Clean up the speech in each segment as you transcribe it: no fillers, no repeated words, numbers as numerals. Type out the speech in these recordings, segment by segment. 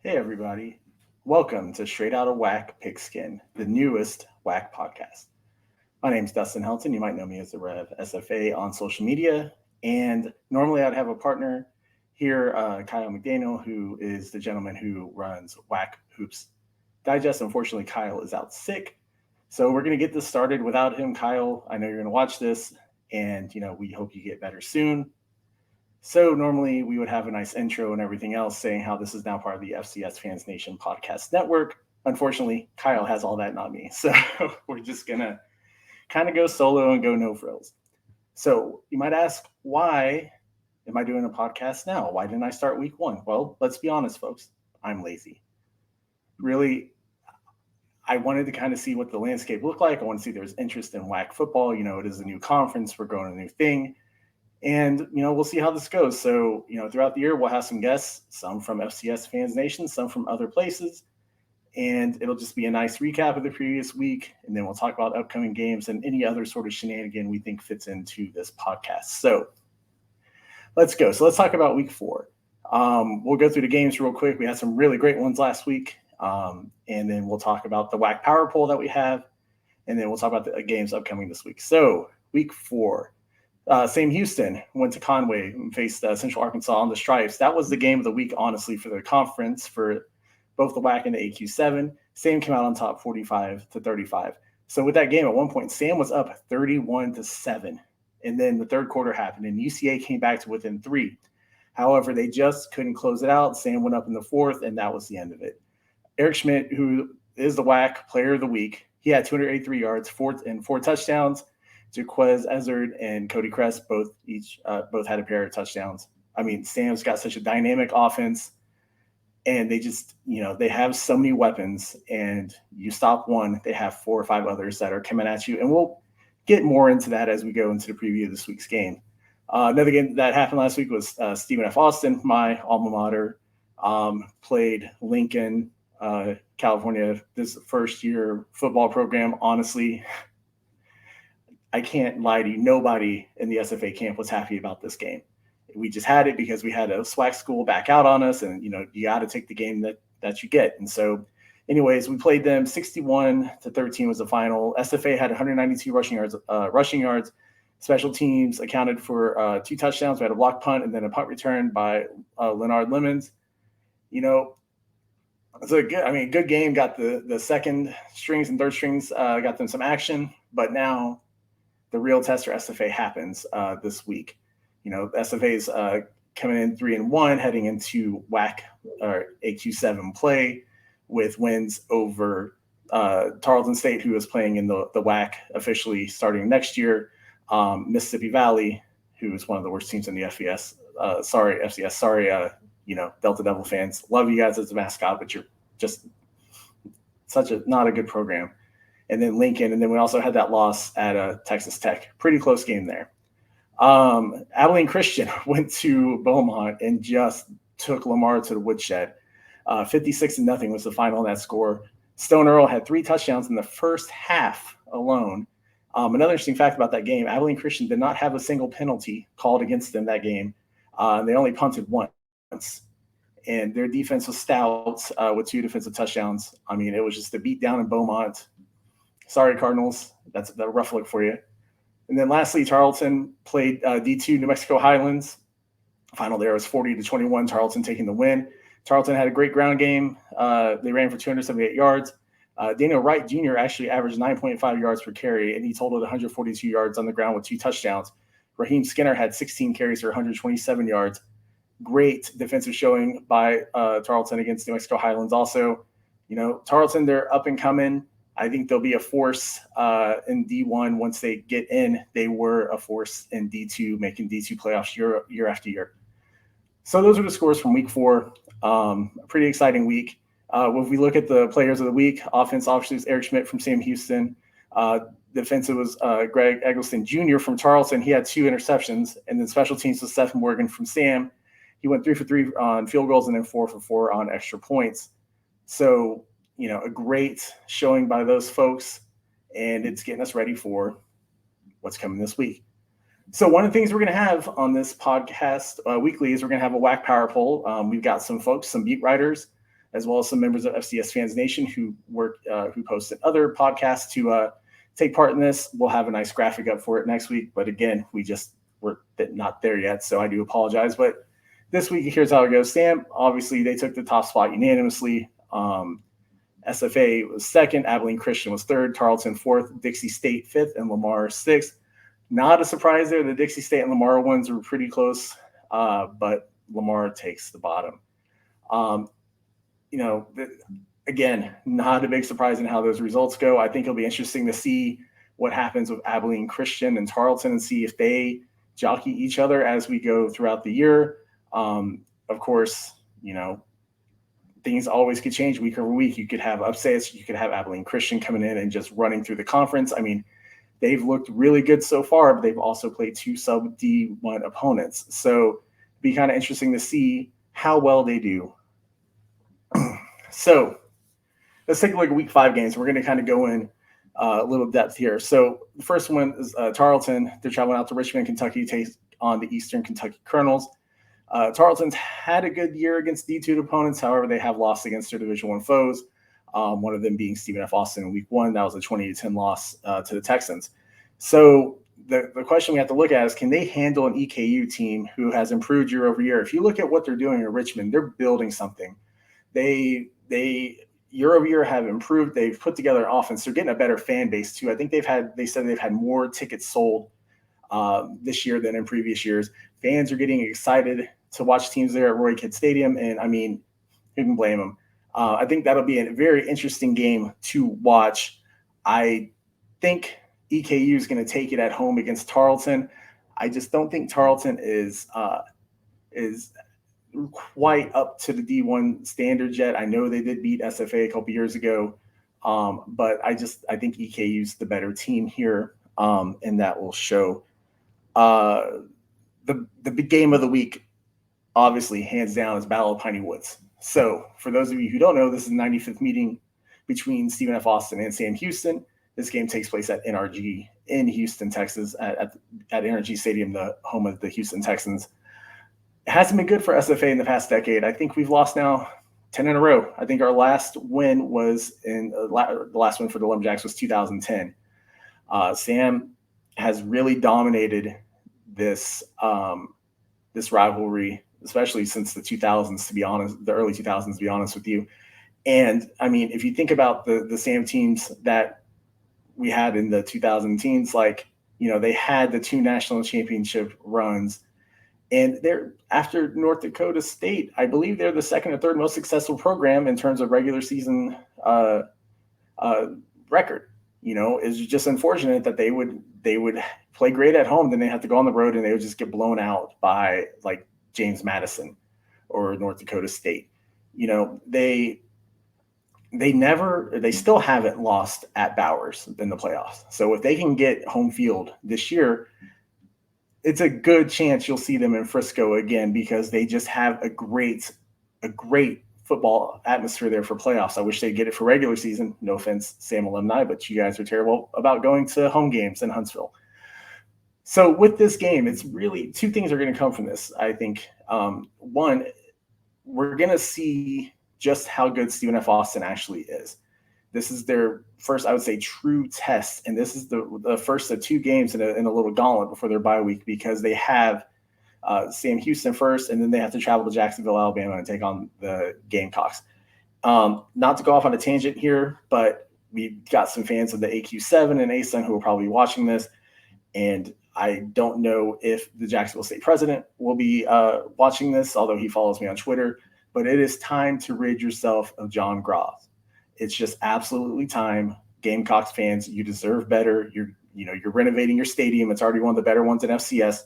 Hey, everybody. Welcome to Straight Outta WAC Pigskin, the newest WAC podcast. My name's Dustin Helton. You might know me as the Rev SFA on social media. And normally I'd have a partner here, Kyle McDaniel, who is the gentleman who runs WAC Hoops Digest. Unfortunately, Kyle is out sick. So we're going to get this started without him. Kyle, I know you're going to watch this, and we hope you get better soon. So normally we would have a nice intro and everything else saying how this is now part of the FCS Fans Nation podcast network. Unfortunately, Kyle has all that, not me. So we're just going to kind of go solo and go no frills. So you might ask, why am I doing a podcast now? Why didn't I start week one? Well, let's be honest, folks. I'm lazy. Really, I wanted to kind of see what the landscape looked like. I want to see there's interest in WAC football. It is a new conference. We're growing a new thing. And, we'll see how this goes. So, throughout the year, we'll have some guests, some from FCS Fans Nation, some from other places. And it'll just be a nice recap of the previous week. And then we'll talk about upcoming games and any other sort of shenanigan we think fits into this podcast. So let's go. So let's talk about week 4. We'll go through the games real quick. We had some really great ones last week. And then we'll talk about the WAC Power Poll that we have. And then we'll talk about the games upcoming this week. So week 4. Sam Houston went to Conway and faced Central Arkansas on the Stripes. That was the game of the week, honestly, for the conference for both the WAC and the AQ7. Sam came out on top 45-35. So with that game, at one point, Sam was up 31-7. And then the third quarter happened, and UCA came back to within 3. However, they just couldn't close it out. Sam went up in the fourth, and that was the end of it. Eric Schmidt, who is the WAC Player of the Week, he had 283 yards, 4 touchdowns. Jaquez Ezzard and Cody Crest both had a pair of touchdowns. I mean, Sam's got such a dynamic offense, and they just, they have so many weapons, and you stop one, they have 4 or 5 others that are coming at you. And we'll get more into that as we go into the preview of this week's game. Another game that happened last week was Stephen F. Austin, my alma mater, played Lincoln, California, this first-year football program. Honestly, I can't lie to you. Nobody in the SFA camp was happy about this game. We just had it because we had a SWAC school back out on us, and you got to take the game that you get. And so, anyways, we played them 61-13 was the final. SFA had 192 rushing yards. Special teams accounted for 2 touchdowns. We had a block punt and then a punt return by Leonard Lemons. It's a good game. Got the second strings and third strings, got them some action, but now the real test for SFA happens this week. SFA's coming in 3-1, heading into WAC or AQ7 play with wins over Tarleton State, who is playing in the WAC officially starting next year. Mississippi Valley, who is one of the worst teams in the FCS. Sorry, FCS. Sorry, Delta Devil fans. Love you guys as a mascot, but you're just not a good program. And then Lincoln, and then we also had that loss at Texas Tech. Pretty close game there. Abilene Christian went to Beaumont and just took Lamar to the woodshed. 56-0 was the final in that score. Stone Earl had 3 touchdowns in the first half alone. Another interesting fact about that game, Abilene Christian did not have a single penalty called against them that game. They only punted once. And their defense was stout with 2 defensive touchdowns. I mean, it was just a beat down in Beaumont. Sorry, Cardinals. That's a rough look for you. And then lastly, Tarleton played D2 New Mexico Highlands. Final there was 40-21, Tarleton taking the win. Tarleton had a great ground game. They ran for 278 yards. Daniel Wright Jr. actually averaged 9.5 yards per carry, and he totaled 142 yards on the ground with 2 touchdowns. Raheem Skinner had 16 carries for 127 yards. Great defensive showing by Tarleton against New Mexico Highlands also. Tarleton, they're up and coming. I think they'll be a force in D1 once they get in. They were a force in D2, making D2 playoffs year after year. So those are the scores from week 4. A pretty exciting week. If we look at the players of the week, offense obviously is Eric Schmidt from Sam Houston. Defensive was Greg Eggleston Jr. from Tarleton. He had 2 interceptions. And then special teams was Stephen Morgan from Sam. He went 3 for 3 on field goals and then 4 for 4 on extra points. So, a great showing by those folks, and it's getting us ready for what's coming this week. So one of the things we're going to have on this podcast weekly is we're going to have a WAC Power Poll. We've got some folks, some beat writers, as well as some members of FCS Fans Nation who posted other podcasts to take part in this. We'll have a nice graphic up for it next week. But again, we're not there yet, so I do apologize. But this week, here's how it goes. Sam, obviously, they took the top spot unanimously. SFA was second, Abilene Christian was third, Tarleton fourth, Dixie State fifth, and Lamar sixth. Not a surprise there. The Dixie State and Lamar ones were pretty close, but Lamar takes the bottom. Again, not a big surprise in how those results go. I think it'll be interesting to see what happens with Abilene Christian and Tarleton and see if they jockey each other as we go throughout the year. Of course, things always could change week over week. You could have upsets. You could have Abilene Christian coming in and just running through the conference. I mean, they've looked really good so far, but they've also played 2 sub D1 opponents. So it'd be kind of interesting to see how well they do. So let's take a look at week 5 games. We're going to kind of go in a little depth here. So the first one is Tarleton. They're traveling out to Richmond, Kentucky, to take on the Eastern Kentucky Colonels. Tarleton's had a good year against D2 opponents. However, they have lost against their Division I foes, one of them being Stephen F. Austin in week 1. That was a 20-10 loss to the Texans. So the question we have to look at is, can they handle an EKU team who has improved year over year? If you look at what they're doing in Richmond, they're building something. They year over year have improved. They've put together an offense. They're getting a better fan base too. I think they said they've had more tickets sold this year than in previous years. Fans are getting excited to watch teams there at Roy Kidd Stadium, and I mean, who can blame them? I think that'll be a very interesting game to watch. I think EKU is going to take it at home against Tarleton. I just don't think Tarleton is quite up to the D1 standards yet. I know they did beat SFA a couple years ago, but I think EKU is the better team here, and that will show. The big game of the week, obviously, hands down, is Battle of Piney Woods. So for those of you who don't know, this is the 95th meeting between Stephen F. Austin and Sam Houston. This game takes place at NRG in Houston, Texas, at NRG Stadium, the home of the Houston Texans. It hasn't been good for SFA in the past decade. I think we've lost now 10 in a row. I think our last win was the last win for the Lumberjacks was 2010. Sam has really dominated this rivalry, especially since the 2000s, to be honest, the early 2000s, to be honest with you. And I mean, if you think about the Sam teams that we had in the 2000 teens, they had the 2 national championship runs, and they're after North Dakota State. I believe they're the second or third most successful program in terms of regular season record. It's just unfortunate that they would play great at home, then they have to go on the road and they would just get blown out by James Madison or North Dakota State. They still haven't lost at Bowers in the playoffs. So if they can get home field this year, it's a good chance you'll see them in Frisco again, because they just have a great football atmosphere there for playoffs. I wish they'd get it for regular season. No offense, Sam alumni, but you guys are terrible about going to home games in Huntsville. So with this game, it's really 2 things are going to come from this. I think one, we're going to see just how good Stephen F. Austin actually is. This is their first, I would say, true test, and this is the first of 2 games in a little gauntlet before their bye week, because they have Sam Houston first, and then they have to travel to Jacksonville, Alabama, and take on the Gamecocks. Not to go off on a tangent here, but we've got some fans of the AQ7 and ASUN who are probably watching this, and I don't know if the Jacksonville State president will be watching this, although he follows me on Twitter. But it is time to rid yourself of John Groth. It's just absolutely time. Gamecocks fans, you deserve better. You're renovating your stadium. It's already one of the better ones in FCS.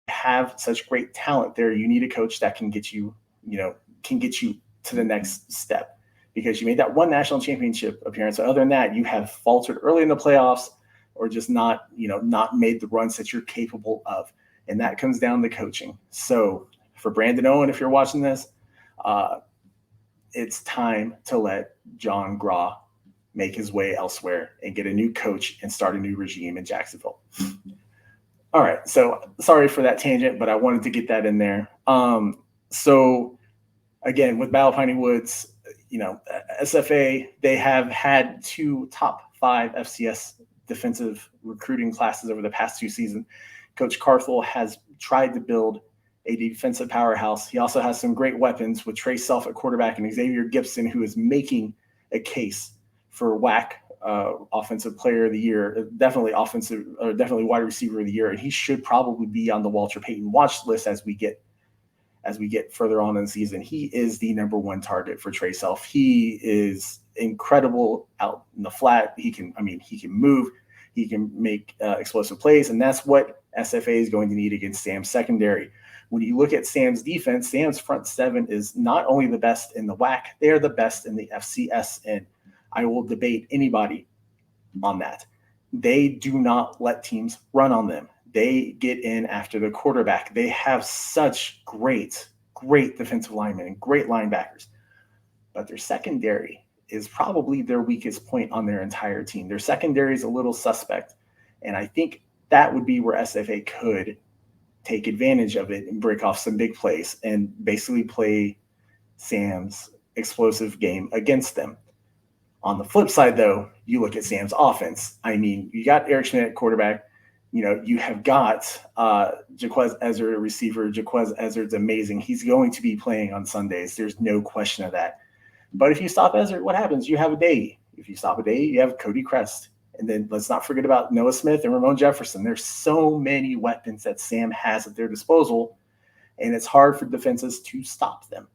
Have such great talent there. You need a coach that can get you to the next step, because you made that 1 national championship appearance. So other than that, you have faltered early in the playoffs, or just not made the runs that you're capable of. And that comes down to coaching. So for Brandon Owen, if you're watching this, it's time to let John Groth make his way elsewhere and get a new coach and start a new regime in Jacksonville. All right. So sorry for that tangent, but I wanted to get that in there. So again, with Battle of Piney Woods, SFA, they have had 2 top 5 FCS defensive recruiting classes over the past 2 seasons. Coach Carthel has tried to build a defensive powerhouse. He also has some great weapons with Trey Self at quarterback and Xavier Gibson, who is making a case for WAC offensive player of the year, definitely wide receiver of the year. And he should probably be on the Walter Payton watch list as we get further on in the season. He is the number 1 target for Trey Self. He is incredible out in the flat. He can move, he can make explosive plays, and that's what SFA is going to need against Sam's secondary. When you look at Sam's defense, Sam's front 7 is not only the best in the WAC, they are the best in the FCS, and I will debate anybody on that. They do not let teams run on them. They get in after the quarterback. They have such great defensive linemen and great linebackers, but their secondary is probably their weakest point on their entire team. Their secondary is a little suspect, and I think that would be where SFA could take advantage of it and break off some big plays and basically play Sam's explosive game against them. On the flip side, though, you look at Sam's offense. I mean, you got Eric Schmidt at quarterback. You have got Jaquez Ezzard, receiver. Jaquez Ezzard's amazing. He's going to be playing on Sundays. There's no question of that. But if you stop Ezzard, what happens? You have a day. If you stop a day, you have Cody Crest. And then let's not forget about Noah Smith and Ramon Jefferson. There's so many weapons that Sam has at their disposal, and it's hard for defenses to stop them.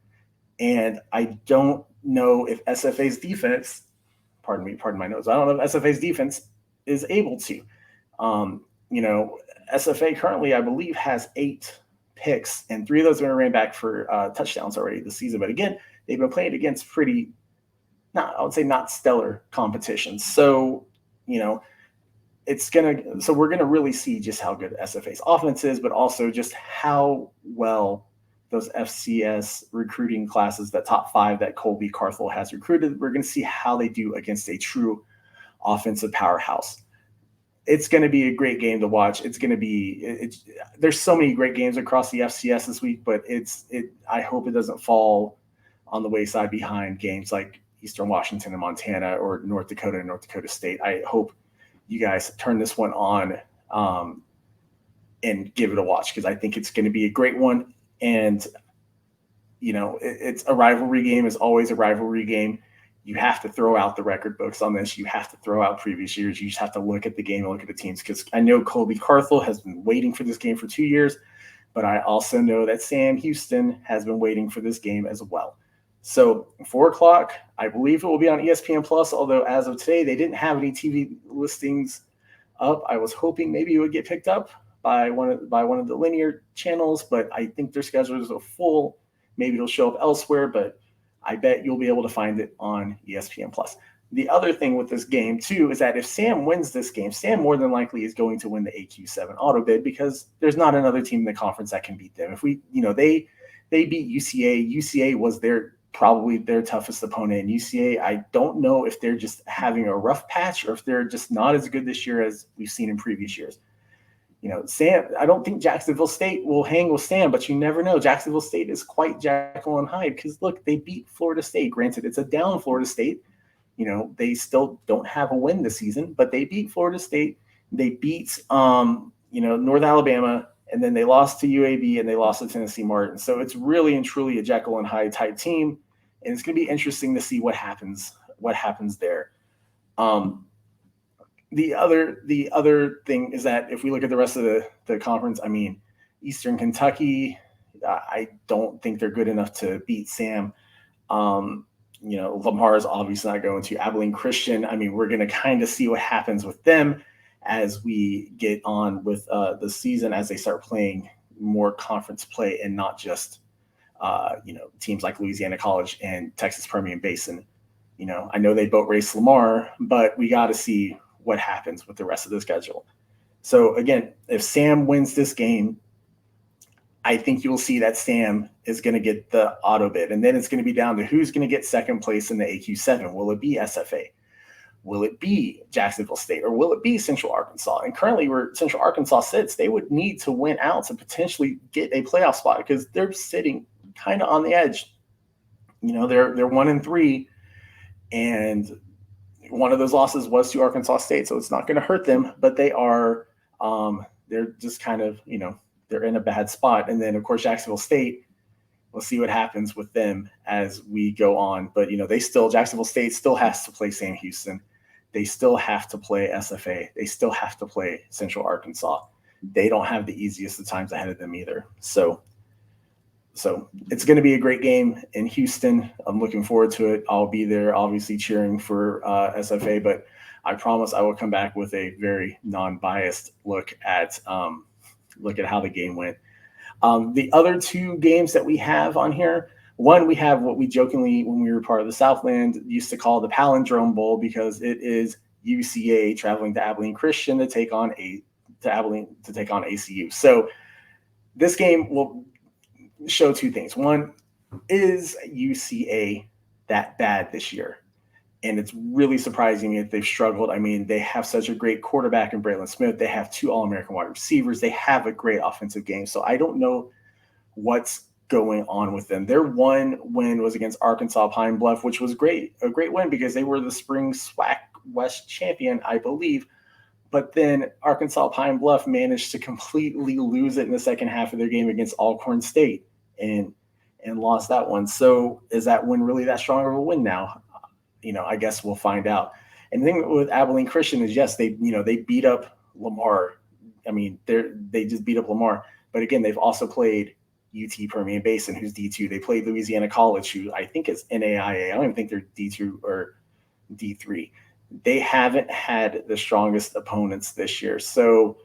And I don't know if SFA's defense, pardon my nose, I don't know if SFA's defense is able to. SFA currently, I believe, has 8 picks, and 3 of those are ran back for touchdowns already this season. But again, they've been playing against not stellar competition. So, we're gonna really see just how good SFA's offense is, but also just how well those FCS recruiting classes, that top 5 that Colby Carthel has recruited, we're gonna see how they do against a true offensive powerhouse. It's going to be a great game to watch. There's so many great games across the FCS this week, but I hope it doesn't fall on the wayside behind games like Eastern Washington and Montana, or North Dakota and North Dakota State. I hope you guys turn this one on and give it a watch, because I think it's going to be a great one. And, it's a rivalry game, is always a rivalry game. You have to throw out the record books on this. You have to throw out previous years. You just have to look at the game and look at the teams, because I know Colby Carthel has been waiting for this game for 2 years, but I also know that Sam Houston has been waiting for this game as well. So 4 o'clock, I believe it will be on ESPN Plus, although as of today, they didn't have any TV listings up. I was hoping maybe it would get picked up by one of the linear channels, but I think their schedules are full. Maybe it'll show up elsewhere, but I bet you'll be able to find it on ESPN Plus. The other thing with this game, too, is that if Sam wins this game, Sam more than likely is going to win the AQ7 auto bid, because there's not another team in the conference that can beat them. If they beat UCA. UCA was probably their toughest opponent. And UCA, I don't know if they're just having a rough patch or if they're just not as good this year as we've seen in previous years. Sam, I don't think Jacksonville State will hang with Sam, but you never know. Jacksonville State is quite Jekyll and Hyde, because, look, they beat Florida State. Granted, it's a down Florida State. They still don't have a win this season, but they beat Florida State. They beat, North Alabama, and then they lost to UAB and they lost to Tennessee Martin. So it's really and truly a Jekyll and Hyde type team, and it's going to be interesting to see what happens there. The other thing is that if we look at the rest of the conference, I mean, Eastern Kentucky, I don't think they're good enough to beat Sam. Lamar is obviously not going to. Abilene Christian, I mean, we're going to kind of see what happens with them as we get on with the season, as they start playing more conference play and not just, teams like Louisiana College and Texas Permian Basin. I know they boat race Lamar, but we got to see what happens with the rest of the schedule. So again, if Sam wins this game, I think you'll see that Sam is going to get the auto bid, and then it's going to be down to who's going to get second place in the AQ7. Will it be SFA? Will it be Jacksonville State, or will it be Central Arkansas? And currently where Central Arkansas sits, they would need to win out to potentially get a playoff spot, because they're sitting kind of on the edge. they're 1-3, and one of those losses was to Arkansas State, so it's not going to hurt them. But they're just kind of they're in a bad spot. And then of course Jacksonville State. We'll see what happens with them as we go on. But Jacksonville State still has to play Sam Houston. They still have to play SFA. They still have to play Central Arkansas. They don't have the easiest of times ahead of them either. So it's going to be a great game in Houston. I'm looking forward to it. I'll be there, obviously cheering for SFA, but I promise I will come back with a very non-biased look at how the game went. The other two games that we have on here, one, we have what we jokingly, when we were part of the Southland, used to call the Palindrome Bowl, because it is UCA traveling to Abilene Christian to take on ACU. So this game will show two things. One, is UCA that bad this year? And it's really surprising that they've struggled. I mean, they have such a great quarterback in Braylon Smith. They have 2 All-American wide receivers. They have a great offensive game. So I don't know what's going on with them. Their one win was against Arkansas Pine Bluff, which was a great win because they were the spring SWAC West champion, I believe. But then Arkansas Pine Bluff managed to completely lose it in the second half of their game against Alcorn State and lost that one. So is that win really that strong of a win now? I guess we'll find out. And the thing with Abilene Christian is, yes, they beat up Lamar. I mean, they just beat up Lamar. But again, they've also played UT Permian Basin, who's D2. They played Louisiana College, who I think is NAIA. I don't even think they're D2 or D3. They haven't had the strongest opponents this year. So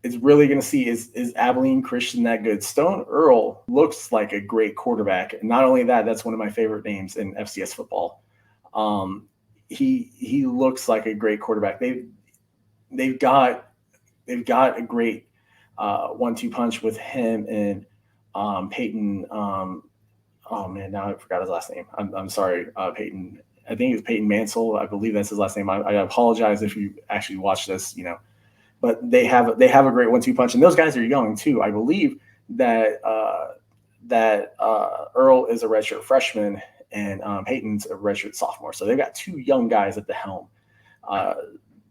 it's really going to see, is Abilene Christian that good? Stone Earl looks like a great quarterback. And not only that, that's one of my favorite names in FCS football. He looks like a great quarterback. They've got a great 1-2 punch with him and Peyton. Oh man, now I forgot his last name. I'm sorry, Peyton. I think it was Peyton Mansell. I believe that's his last name. I apologize if you actually watch this, but they have a great 1-2 punch, and those guys are young too. I believe that Earl is a redshirt freshman and Peyton's a redshirt sophomore. So they've got 2 young guys at the helm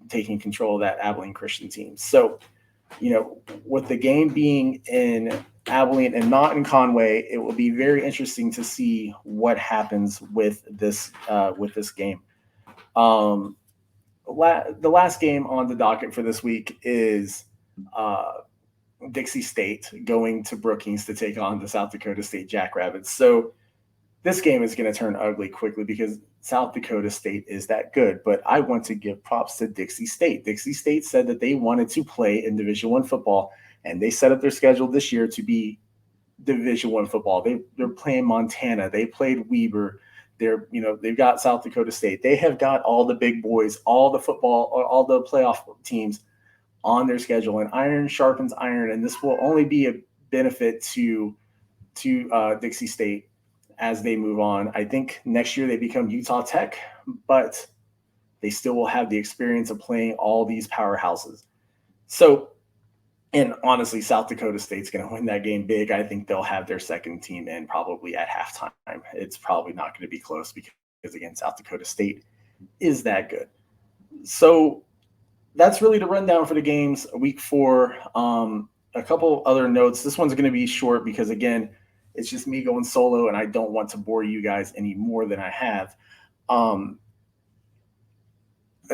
taking control of that Abilene Christian team. So, with the game being in Abilene and not in Conway, it will be very interesting to see what happens with this game. The last game on the docket for this week is Dixie State going to Brookings to take on the South Dakota State Jackrabbits. So this game is going to turn ugly quickly because South Dakota State is that good. But I want to give props to Dixie State. Dixie State said that they wanted to play in Division I football, and they set up their schedule this year to be Division I football. They're playing Montana. They played Weber. They've got South Dakota State. They have got all the big boys, all the football, all the playoff teams on their schedule. And iron sharpens iron, and this will only be a benefit to Dixie State as they move on. I think next year they become Utah Tech, but they still will have the experience of playing all these powerhouses. So, and honestly, South Dakota State's going to win that game big. I think they'll have their second team in probably at halftime. It's probably not going to be close because, again, South Dakota State is that good. So that's really the rundown for the games, week 4. A couple other notes. This one's going to be short because, again, it's just me going solo, and I don't want to bore you guys any more than I have. A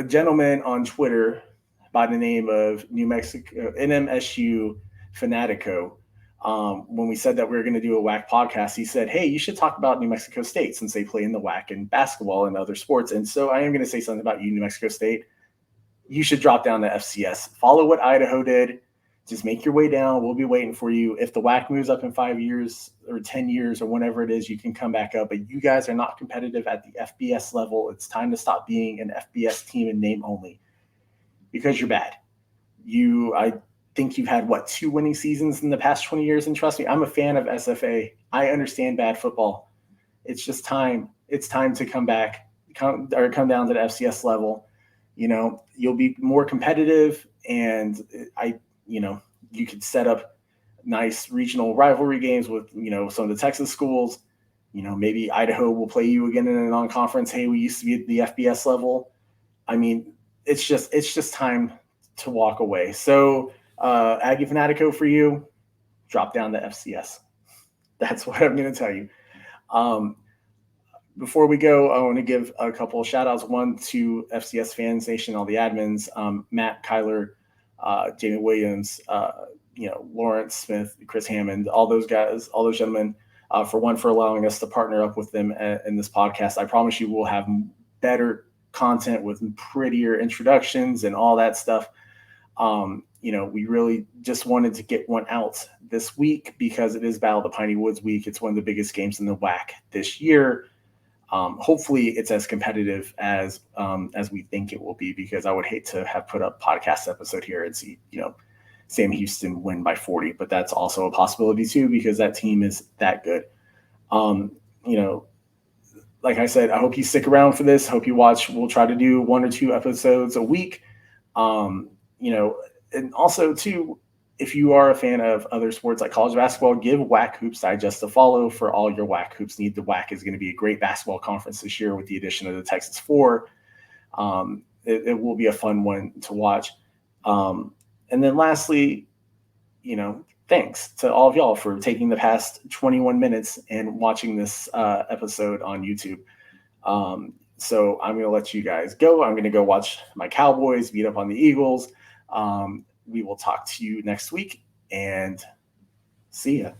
gentleman on Twitter by the name of New Mexico NMSU Fanatico, when we said that we were going to do a WAC podcast, he said, hey, you should talk about New Mexico State since they play in the WAC in basketball and other sports. And so I am going to say something about you, New Mexico State. You should drop down to FCS. Follow what Idaho did. Just make your way down. We'll be waiting for you. If the WAC moves up in 5 years or 10 years or whenever it is, you can come back up. But you guys are not competitive at the FBS level. It's time to stop being an FBS team in name only because you're bad. I think you've had, 2 winning seasons in the past 20 years? And trust me, I'm a fan of SFA. I understand bad football. It's just time. It's time to come back, come down to the FCS level. You'll be more competitive, and you could set up nice regional rivalry games with, some of the Texas schools. Maybe Idaho will play you again in a non-conference. Hey, we used to be at the FBS level. I mean, it's just time to walk away. So Aggie Fanatico for you, drop down to FCS. That's what I'm going to tell you. Before we go, I want to give a couple of shout outs. One to FCS Fans Nation, all the admins, Matt, Kyler, Jamie Williams, Lawrence Smith, Chris Hammond, all those guys, all those gentlemen, for allowing us to partner up with them in this podcast. I promise you we'll have better content with prettier introductions and all that stuff. We really just wanted to get one out this week because it is Battle of the Piney Woods week. It's one of the biggest games in the WAC this year. Hopefully it's as competitive as we think it will be, because I would hate to have put up podcast episode here and see, Sam Houston win by 40, but that's also a possibility too, because that team is that good. Like I said, I hope you stick around for this. Hope you watch. We'll try to do 1 or 2 episodes a week. And also too, if you are a fan of other sports like college basketball, give WAC Hoops Digest a follow for all your WAC hoops need. The WAC is going to be a great basketball conference this year with the addition of the Texas 4. It will be a fun one to watch. And then lastly, thanks to all of y'all for taking the past 21 minutes and watching this episode on YouTube. So I'm going to let you guys go. I'm going to go watch my Cowboys beat up on the Eagles. We will talk to you next week, and see ya.